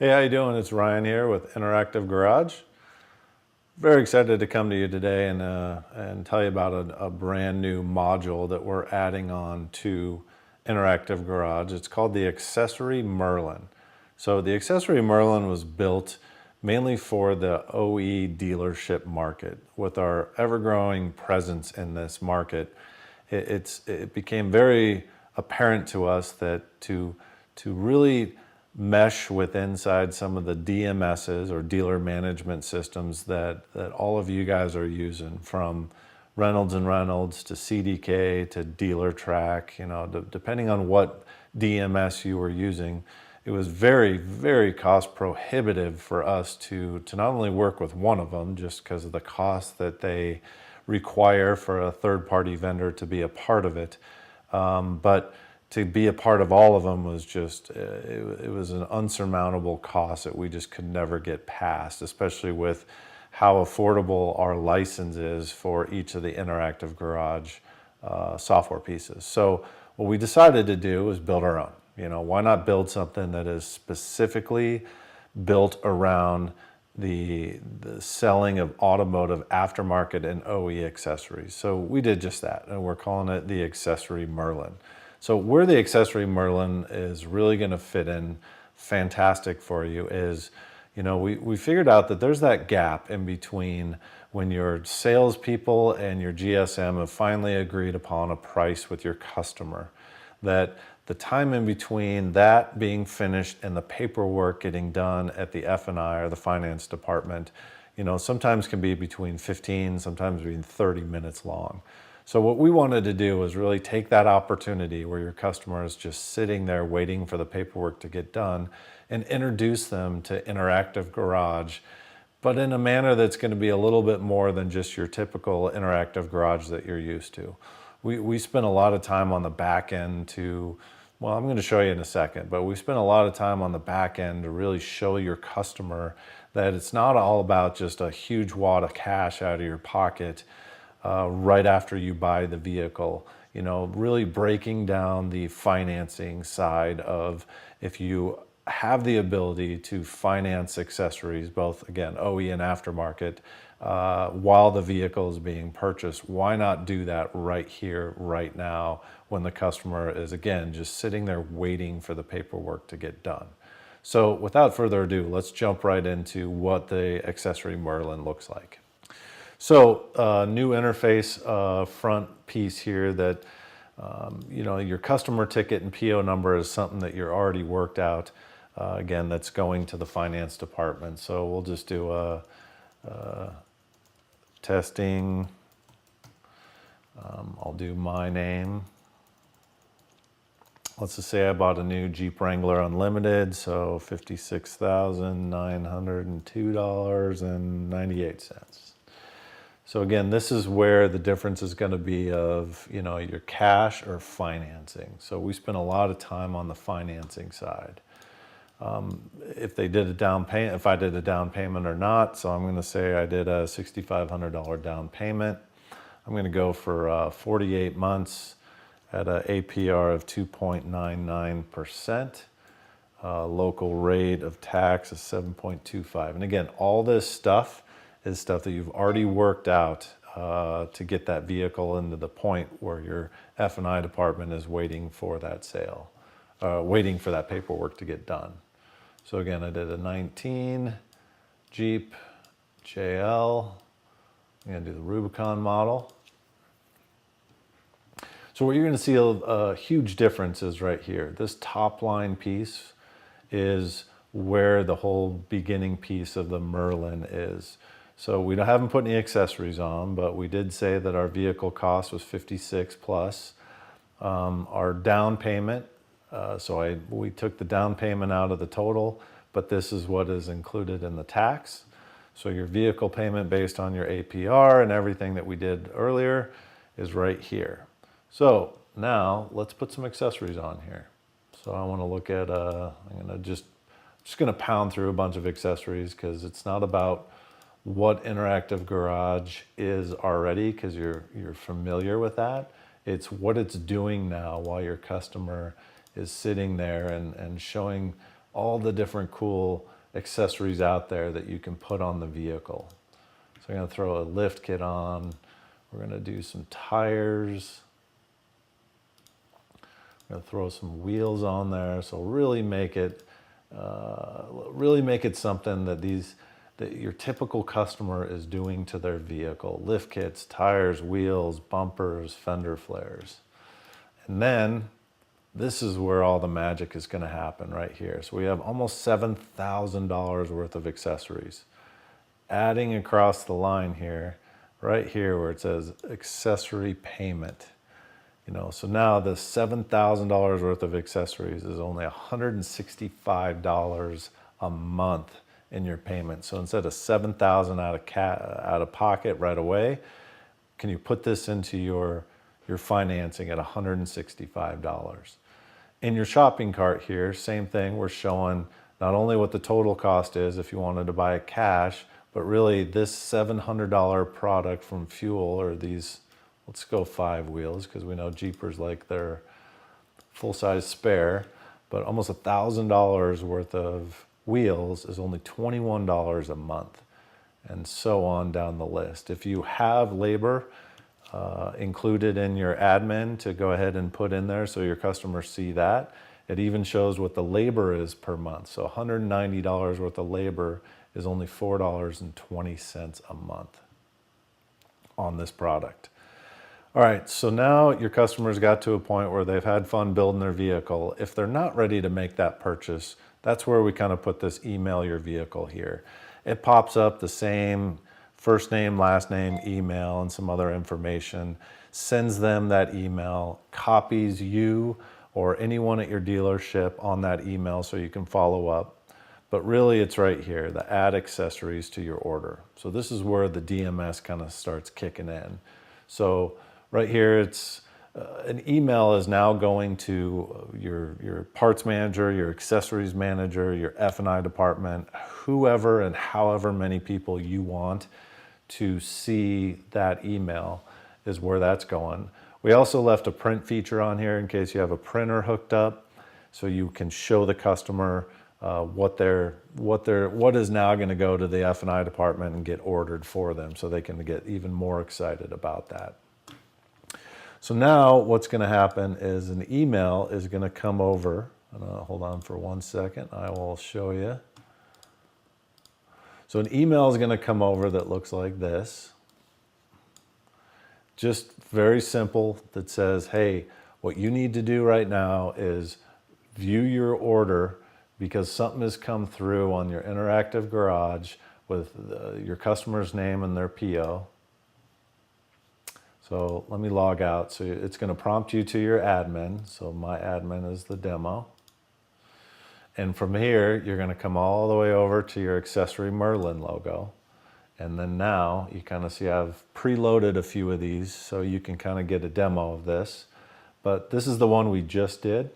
Hey, how you doing? It's Ryan here with Interactive Garage. Very excited to come to you today and tell you about a brand new module that we're adding on to Interactive Garage. It's called the Accessory Merlin. So the Accessory Merlin was built mainly for the OE dealership market. With our ever-growing presence in this market, it became very apparent to us that to really mesh with inside some of the DMSs or dealer management systems that all of you guys are using, from Reynolds and Reynolds to CDK to Dealer Track, depending on what DMS you were using, it was very, very cost prohibitive for us to not only work with one of them just because of the cost that they require for a third-party vendor to be a part of it, but to be a part of all of them was just, it was an unsurmountable cost that we just could never get past, especially with how affordable our license is for each of the Interactive Garage software pieces. So what we decided to do was build our own. Why not build something that is specifically built around the selling of automotive aftermarket and OE accessories. So we did just that, and we're calling it the Accessory Merlin. So where the Accessory Merlin is really going to fit in fantastic for you is, we figured out that there's that gap in between when your salespeople and your GSM have finally agreed upon a price with your customer, that the time in between that being finished and the paperwork getting done at the F&I or the finance department, sometimes can be between 15, sometimes between 30 minutes long. So what we wanted to do was really take that opportunity where your customer is just sitting there waiting for the paperwork to get done and introduce them to Interactive Garage, but in a manner that's going to be a little bit more than just your typical Interactive Garage that you're used to. We spent a lot of time on the back end I'm going to show you in a second, but we spent a lot of time on the back end to really show your customer that it's not all about just a huge wad of cash out of your pocket right after you buy the vehicle. Really breaking down the financing side of, if you have the ability to finance accessories, both again OE and aftermarket, while the vehicle is being purchased, why not do that right here, right now, when the customer is again just sitting there waiting for the paperwork to get done. So without further ado, let's jump right into what the Accessory Merlin looks like. So new interface front piece here that, your customer ticket and PO number is something that you're already worked out. Again, that's going to the finance department. So we'll just do a testing. I'll do my name. Let's just say I bought a new Jeep Wrangler Unlimited, so $56,902.98. So again, this is where the difference is going to be of, your cash or financing. So we spent a lot of time on the financing side. If I did a down payment or not. So I'm going to say I did a $6,500 down payment. I'm going to go for 48 months at an APR of 2.99%. Local rate of tax is 7.25. And again, all this stuff is stuff that you've already worked out to get that vehicle into the point where your F&I department is waiting for that sale, waiting for that paperwork to get done. So again, I did a 19 Jeep JL. I'm going to do the Rubicon model. So what you're going to see a huge difference is right here. This top line piece is where the whole beginning piece of the Merlin is. So we haven't put any accessories on, but we did say that our vehicle cost was 56 plus. Our down payment, we took the down payment out of the total, but this is what is included in the tax. So your vehicle payment based on your APR and everything that we did earlier is right here. So now let's put some accessories on here. So I want to look at, I'm going to just going to pound through a bunch of accessories because it's not about what Interactive Garage is already, because you're familiar with that. It's what it's doing now while your customer is sitting there and showing all the different cool accessories out there that you can put on the vehicle. So I'm going to throw a lift kit on. We're going to do some tires. I'm going to throw some wheels on there. So really make it something that your typical customer is doing to their vehicle. Lift kits, tires, wheels, bumpers, fender flares. And then this is where all the magic is going to happen right here. So we have almost $7,000 worth of accessories. Adding across the line here, right here where it says accessory payment. So now the $7,000 worth of accessories is only $165 a month in your payment. So instead of $7,000 out of pocket right away, can you put this into your financing at $165? In your shopping cart here, same thing. We're showing not only what the total cost is if you wanted to buy it cash, but really this $700 product from Fuel, or these, let's go 5 wheels because we know Jeepers like their full-size spare, but almost $1,000 worth of wheels is only $21 a month, and so on down the list. If you have labor included in your admin to go ahead and put in there so your customers see that, it even shows what the labor is per month. So $190 worth of labor is only $4.20 a month on this product. All right, so now your customers got to a point where they've had fun building their vehicle. If they're not ready to make that purchase, that's where we kind of put this email your vehicle here. It pops up the same first name, last name, email, and some other information, sends them that email, copies you or anyone at your dealership on that email so you can follow up. But really it's right here, the add accessories to your order. So this is where the DMS kind of starts kicking in. So right here, it's an email is now going to your parts manager, your accessories manager, your F&I department, whoever and however many people you want to see that email is where that's going. We also left a print feature on here in case you have a printer hooked up, so you can show the customer what is now going to go to the F&I department and get ordered for them, so they can get even more excited about that. So now what's going to happen is an email is going to come over. Hold on for 1 second. I will show you. So an email is going to come over that looks like this. Just very simple, that says, hey, what you need to do right now is view your order because something has come through on your interactive garage with your customer's name and their PO. So let me log out. So it's going to prompt you to your admin. So my admin is the demo. And from here, you're going to come all the way over to your Accessory Merlin logo. And then now you kind of see I've preloaded a few of these so you can kind of get a demo of this. But this is the one we just did.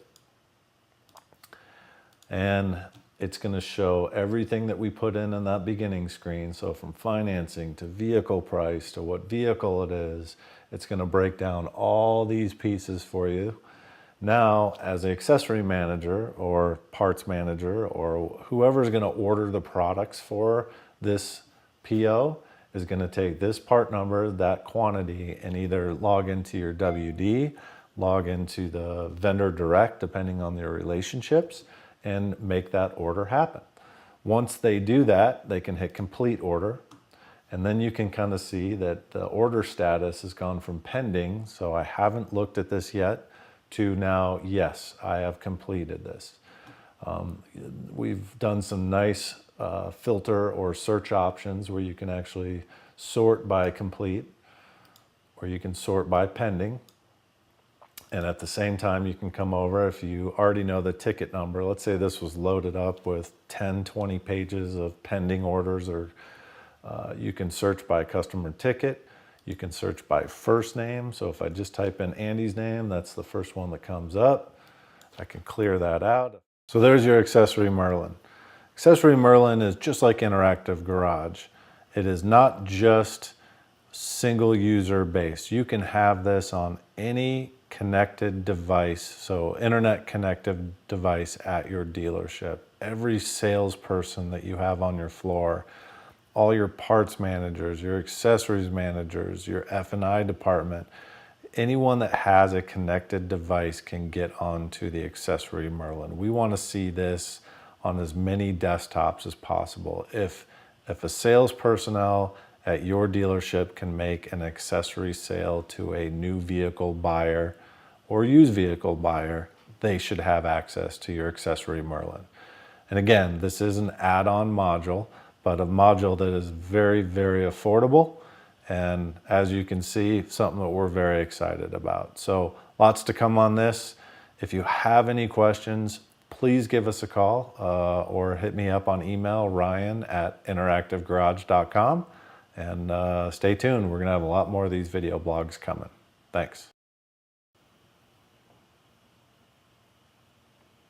And it's going to show everything that we put in that beginning screen. So from financing to vehicle price to what vehicle it is, it's going to break down all these pieces for you. Now, as an accessory manager or parts manager or whoever's going to order the products for this PO is going to take this part number, that quantity, and either log into your WD, log into the vendor direct, depending on their relationships, and make that order happen. Once they do that, they can hit complete order. And then you can kind of see that the order status has gone from pending, so I haven't looked at this yet, to now, yes, I have completed this. We've done some nice filter or search options where you can actually sort by complete, or you can sort by pending. And at the same time, you can come over if you already know the ticket number. Let's say this was loaded up with 10, 20 pages of pending orders, or you can search by customer ticket. You can search by first name. So if I just type in Andy's name, that's the first one that comes up. I can clear that out. So there's your Accessory Merlin. Accessory Merlin is just like Interactive Garage. It is not just single user based. You can have this on any connected device, so internet connected device at your dealership. Every salesperson that you have on your floor, all your parts managers, your accessories managers, your F&I department, anyone that has a connected device can get onto the Accessory Merlin. We want to see this on as many desktops as possible. If a sales personnel at your dealership can make an accessory sale to a new vehicle buyer or used vehicle buyer, they should have access to your Accessory Merlin. And again, this is an add-on module, but a module that is very, very affordable. And as you can see, something that we're very excited about. So lots to come on this. If you have any questions, please give us a call or hit me up on email, ryan@interactivegarage.com. And stay tuned. We're going to have a lot more of these video blogs coming. Thanks.